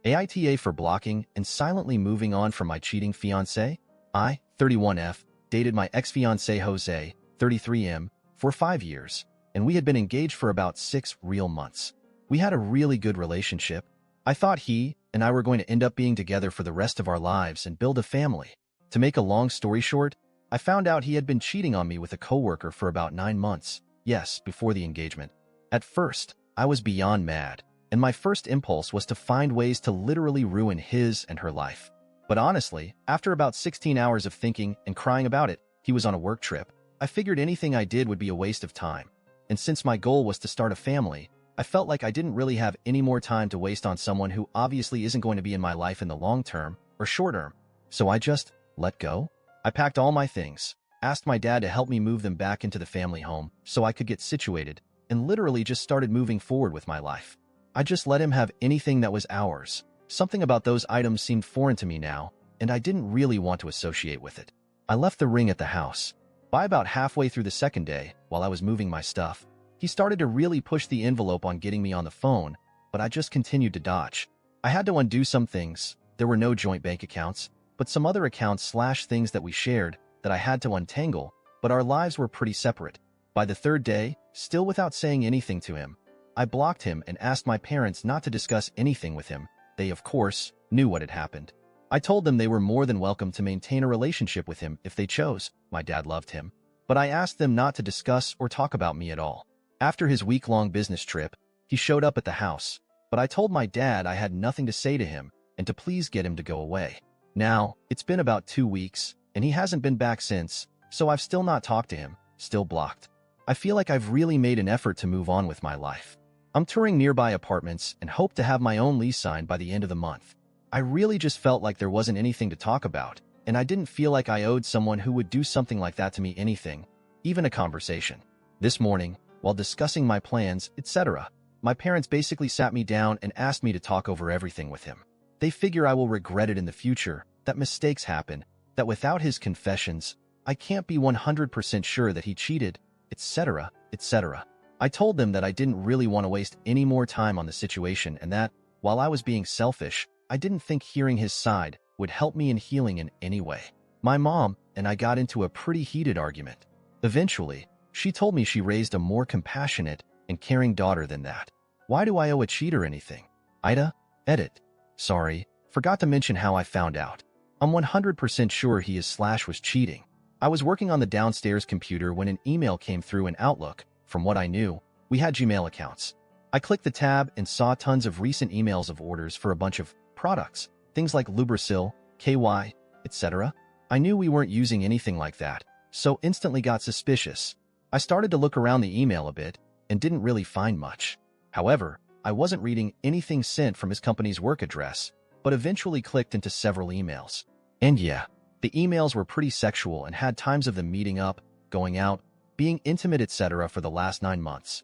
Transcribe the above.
AITA for blocking and silently moving on from my cheating fiancé. I, 31F, dated my ex-fiancé Jose, 33M, for 5 years, and we had been engaged for about 6 real months. We had a really good relationship. I thought he and I were going to end up being together for the rest of our lives and build a family. To make a long story short, I found out he had been cheating on me with a coworker for about 9 months. Yes, before the engagement. At first, I was beyond mad, and my first impulse was to find ways to literally ruin his and her life. But honestly, after about 16 hours of thinking and crying about it, he was on a work trip, I figured anything I did would be a waste of time. And since my goal was to start a family, I felt like I didn't really have any more time to waste on someone who obviously isn't going to be in my life in the long term or short term. So I just let go. I packed all my things, asked my dad to help me move them back into the family home so I could get situated, and literally just started moving forward with my life. I just let him have anything that was ours. Something about those items seemed foreign to me now, and I didn't really want to associate with it. I left the ring at the house. By about halfway through the second day, while I was moving my stuff, he started to really push the envelope on getting me on the phone, but I just continued to dodge. I had to undo some things. There were no joint bank accounts, but some other accounts / things that we shared that I had to untangle, but our lives were pretty separate. By the third day, still without saying anything to him, I blocked him and asked my parents not to discuss anything with him. They, of course, knew what had happened. I told them they were more than welcome to maintain a relationship with him if they chose. My dad loved him. But I asked them not to discuss or talk about me at all. After his week-long business trip, he showed up at the house, but I told my dad I had nothing to say to him and to please get him to go away. Now, it's been about 2 weeks, and he hasn't been back since, so I've still not talked to him, still blocked. I feel like I've really made an effort to move on with my life. I'm touring nearby apartments and hope to have my own lease signed by the end of the month. I really just felt like there wasn't anything to talk about, and I didn't feel like I owed someone who would do something like that to me anything, even a conversation. This morning, while discussing my plans, etc., my parents basically sat me down and asked me to talk over everything with him. They figure I will regret it in the future, that mistakes happen, that without his confessions, I can't be 100% sure that he cheated, etc., etc. I told them that I didn't really want to waste any more time on the situation and that, while I was being selfish, I didn't think hearing his side would help me in healing in any way. My mom and I got into a pretty heated argument. Eventually, she told me she raised a more compassionate and caring daughter than that. Why do I owe a cheater anything? AITA, edit. Sorry, forgot to mention how I found out. I'm 100% sure he is / was cheating. I was working on the downstairs computer when an email came through in Outlook. From what I knew, we had Gmail accounts. I clicked the tab and saw tons of recent emails of orders for a bunch of products, things like Lubrisil, KY, etc. I knew we weren't using anything like that, so instantly got suspicious. I started to look around the email a bit and didn't really find much. However, I wasn't reading anything sent from his company's work address, but eventually clicked into several emails. And yeah, the emails were pretty sexual and had times of them meeting up, going out, being intimate, etc. for the last 9 months.